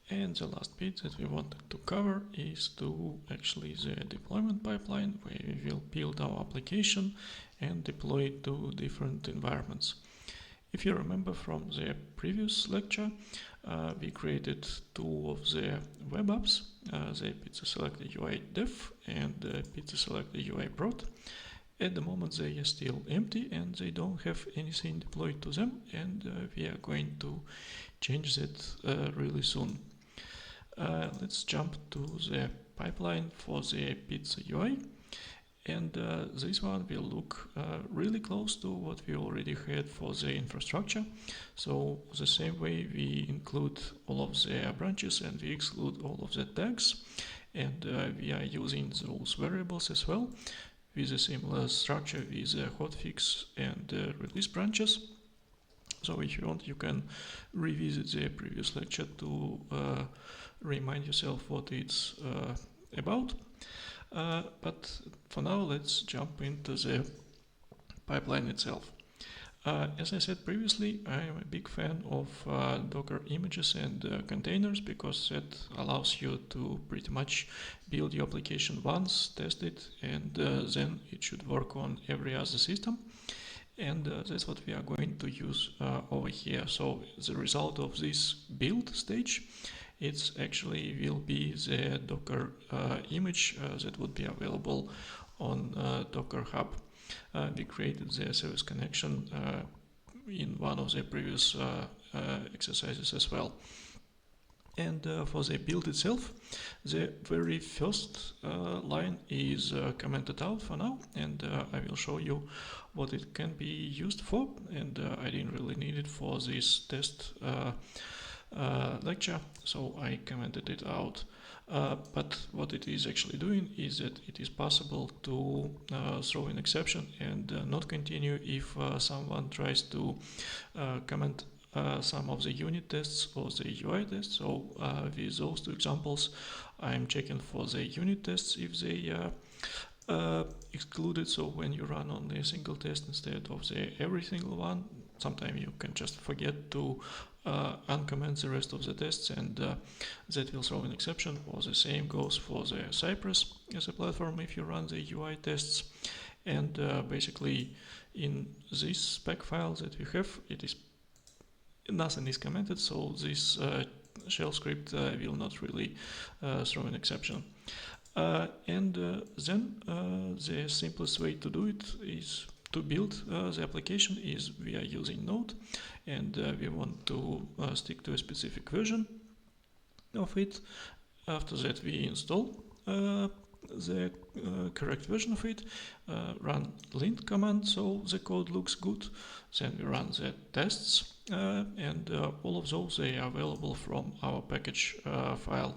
And the last bit that we wanted to cover is to actually the deployment pipeline, where we will build our application and deploy it to different environments. If you remember from the previous lecture, we created two of the web apps, the Pizza Selector UI Dev and the Pizza Selector UI Prod. At the moment they are still empty and they don't have anything deployed to them, and we are going to change that really soon. Let's jump to the pipeline for the Pizza UI. And this one will look really close to what we already had for the infrastructure. So the same way we include all of the branches and we exclude all of the tags, and we are using those variables as well with a similar structure with hotfix and release branches. So if you want, you can revisit the previous lecture to remind yourself what it's about. But for now, let's jump into the pipeline itself. As I said previously, I am a big fan of Docker images and containers, because that allows you to pretty much build your application once, test it, and then it should work on every other system. And that's what we are going to use over here. So the result of this build stage, it's actually will be the Docker image that would be available on Docker Hub. We created the service connection in one of the previous exercises as well. And for the build itself, the very first line is commented out for now, and I will show you what it can be used for, and I didn't really need it for this test lecture, so I commented it out. But what it is actually doing is that it is possible to throw an exception and not continue if someone tries to comment some of the unit tests or the UI tests. So with those two examples, I'm checking for the unit tests if they are excluded. So when you run on a single test instead of the every single one, sometimes you can just forget to uncomment the rest of the tests, and that will throw an exception. Or the same goes for the Cypress as a platform if you run the UI tests. And basically in this spec file that we have, it is nothing is commented, so this shell script will not really throw an exception. And then the simplest way to do it is to build the application is we are using Node, and we want to stick to a specific version of it. After that we install the correct version of it, run lint command so the code looks good, then we run the tests, and all of those they are available from our package file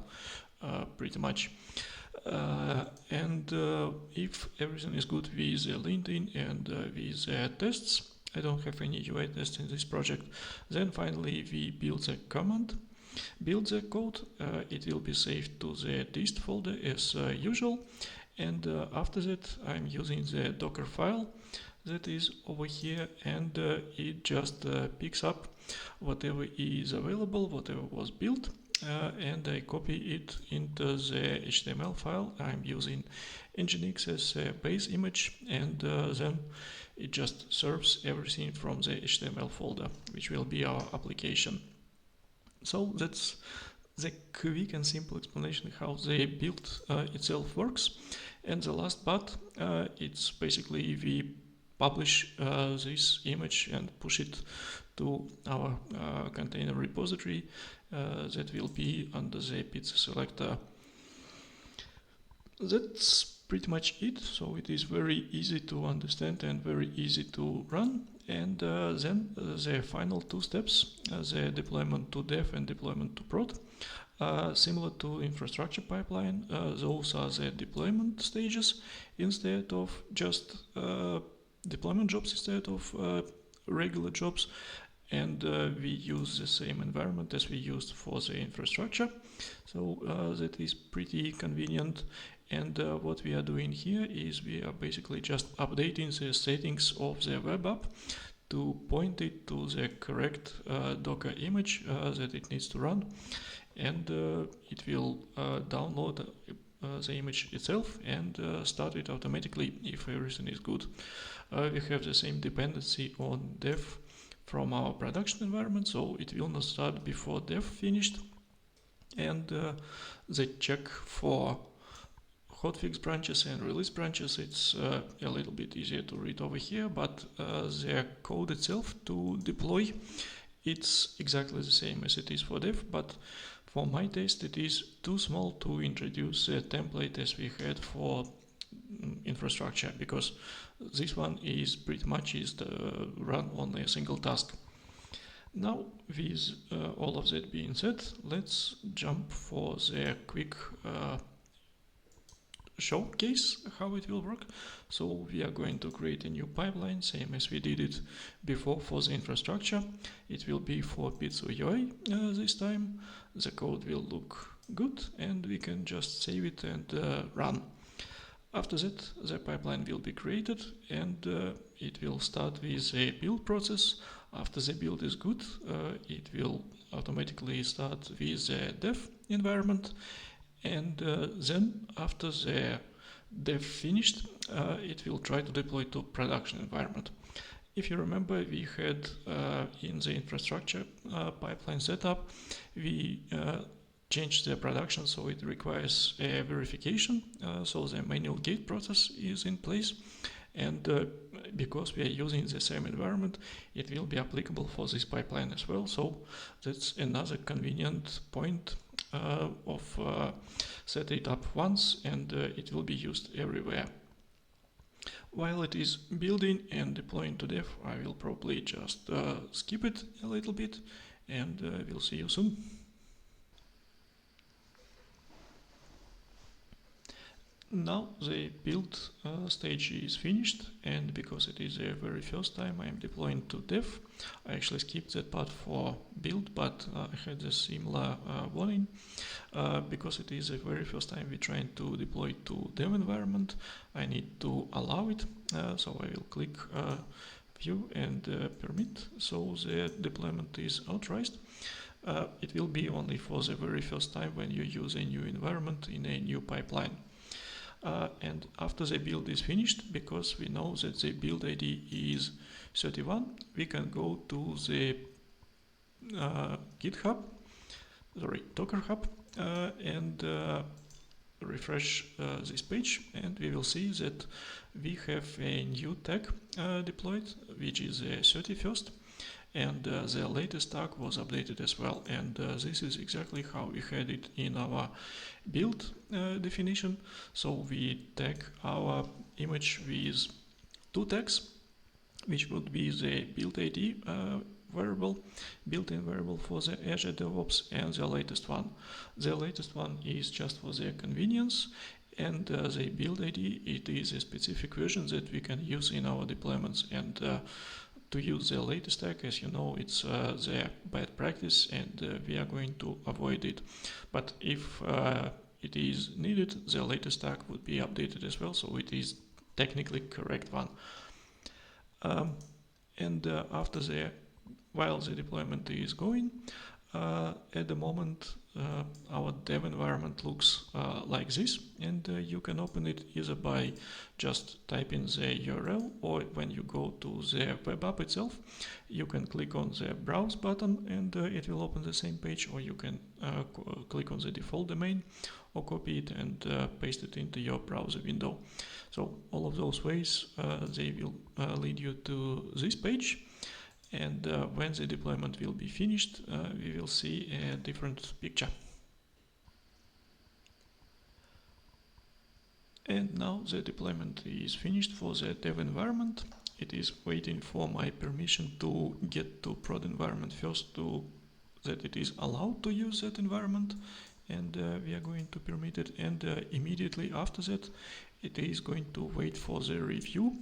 pretty much. And if everything is good with the linting and with the tests, I don't have any UI tests in this project, then finally we build the command, build the code, it will be saved to the dist folder as usual, and after that I'm using the Docker file that is over here, and it just picks up whatever is available, whatever was built, and I copy it into the HTML file. I'm using Nginx as a base image, and then it just serves everything from the HTML folder, which will be our application. So that's the quick and simple explanation how the build itself works. And the last part, it's basically we publish this image and push it to our container repository that will be under the Pizza Selector. That's pretty much it. So it is very easy to understand and very easy to run. And then the final two steps, the deployment to dev and deployment to prod. Similar to infrastructure pipeline, those are the deployment stages instead of just deployment jobs instead of regular jobs, and we use the same environment as we used for the infrastructure, so that is pretty convenient. And what we are doing here is we are basically just updating the settings of the web app to point it to the correct Docker image that it needs to run. and it will download the image itself and start it automatically if everything is good. We have the same dependency on dev from our production environment, so it will not start before dev finished. And the check for hotfix branches and release branches, it's a little bit easier to read over here, but the code itself to deploy, it's exactly the same as it is for dev, but for my taste it is too small to introduce a template as we had for infrastructure, because this one is pretty much run on a single task. Now, with all of that being said, let's jump for the quick showcase how it will work. So we are going to create a new pipeline, same as we did it before for the infrastructure. It will be for Pizza UI this time. The code will look good and we can just save it and run. After that, the pipeline will be created and it will start with a build process. After the build is good, it will automatically start with the dev environment. And then after the dev finished, it will try to deploy to production environment. If you remember, we had in the infrastructure pipeline setup, we changed the production, so it requires a verification. So the manual gate process is in place. And because we are using the same environment, it will be applicable for this pipeline as well. So that's another convenient point of set it up once and it will be used everywhere. While it is building and deploying to dev, I will probably just skip it a little bit and we'll see you soon. Now the build stage is finished, and because it is the very first time I am deploying to dev, I actually skipped that part for build, but I had a similar warning. Because it is the very first time we're trying to deploy to dev environment, I need to allow it, so I will click view and permit, so the deployment is authorized. It will be only for the very first time when you use a new environment in a new pipeline. And after the build is finished, because we know that the build ID is 31, we can go to the Docker Hub and refresh this page, and we will see that we have a new tag deployed, which is the 31st. And the latest tag was updated as well, and this is exactly how we had it in our build definition. So we tag our image with two tags, which would be the build ID variable, built-in variable for the Azure DevOps, and the latest one. The latest one is just for their convenience, and the build ID, it is a specific version that we can use in our deployments. And to use the latest tag, as you know, it's the bad practice and we are going to avoid it. But if it is needed, the latest tag would be updated as well, so it is technically correct one. While the deployment is going, at the moment our dev environment looks like this, and you can open it either by just typing the URL, or when you go to the web app itself, you can click on the browse button and it will open the same page, or you can click on the default domain or copy it and paste it into your browser window. So all of those ways they will lead you to this page. And when the deployment will be finished, we will see a different picture. And now the deployment is finished for the dev environment. It is waiting for my permission to get to prod environment first, that it is allowed to use that environment, and we are going to permit it, and immediately after that it is going to wait for the review,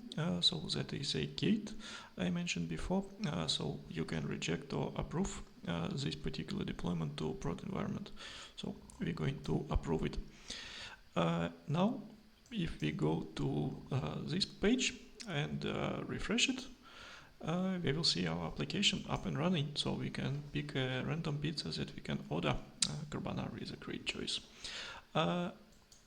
so that is a gate I mentioned before, so you can reject or approve this particular deployment to prod environment. So we're going to approve it. Now if we go to this page and refresh it, we will see our application up and running, so we can pick a random pizza that we can order Carbonara is a great choice.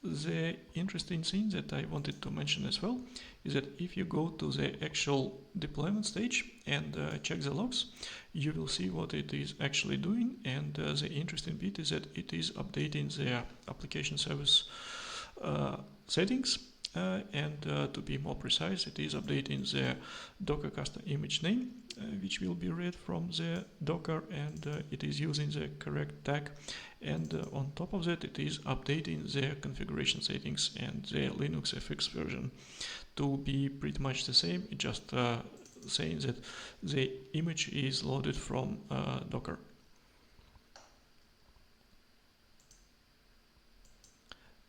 The interesting thing that I wanted to mention as well is that if you go to the actual deployment stage and check the logs, you will see what it is actually doing. And the interesting bit is that it is updating the application service settings. And to be more precise, it is updating the Docker custom image name, which will be read from the Docker, and it is using the correct tag. And on top of that, it is updating the configuration settings and the Linux FX version to be pretty much the same, just saying that the image is loaded from Docker.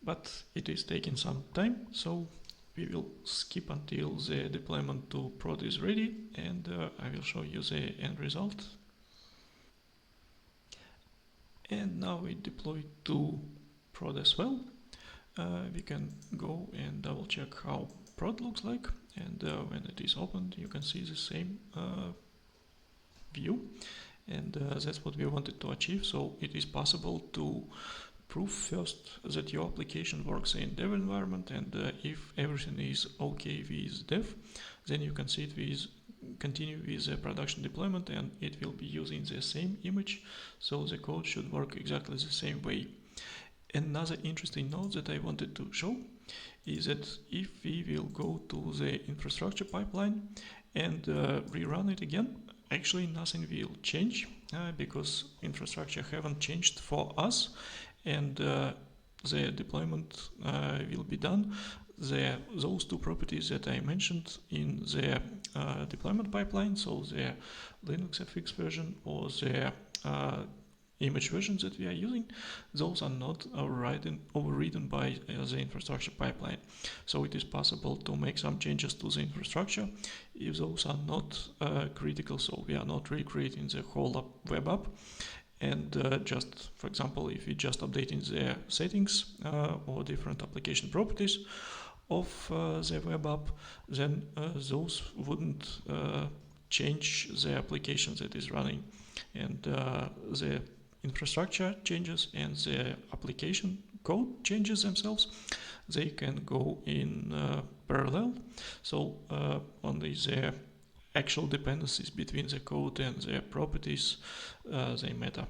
But it is taking some time, so we will skip until the deployment to prod is ready, and I will show you the end result. And now we deploy to prod as well. We can go and double check how prod looks like, and when it is opened you can see the same view, and that's what we wanted to achieve. So it is possible to prove first that your application works in dev environment, and if everything is okay with dev, then you can see it with continue with the production deployment, and it will be using the same image, so the code should work exactly the same way. Another interesting note that I wanted to show is that if we will go to the infrastructure pipeline and rerun it again, actually nothing will change because infrastructure haven't changed for us, and the deployment will be done. Those two properties that I mentioned in the deployment pipeline, so the Linux FX version or the image versions that we are using, those are not overridden by the infrastructure pipeline. So it is possible to make some changes to the infrastructure if those are not critical, so we are not recreating the whole web app. And just, for example, if we just updating the settings or different application properties of the web app, then those wouldn't change the application that is running. And the infrastructure changes and the application code changes themselves, they can go in parallel. So only the actual dependencies between the code and the properties they matter.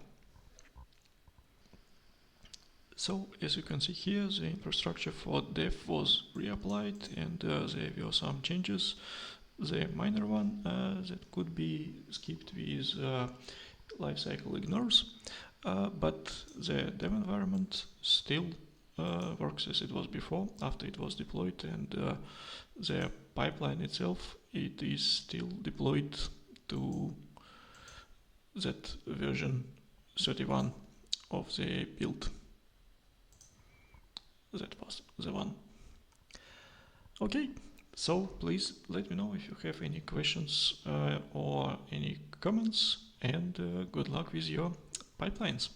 So as you can see here, the infrastructure for dev was reapplied, and there were some changes. The minor one that could be skipped with lifecycle ignores, but the dev environment still works as it was before after it was deployed, and the pipeline itself, it is still deployed to that version 31 of the build. That was the one. Okay, so please let me know if you have any questions or any comments, and good luck with your pipelines.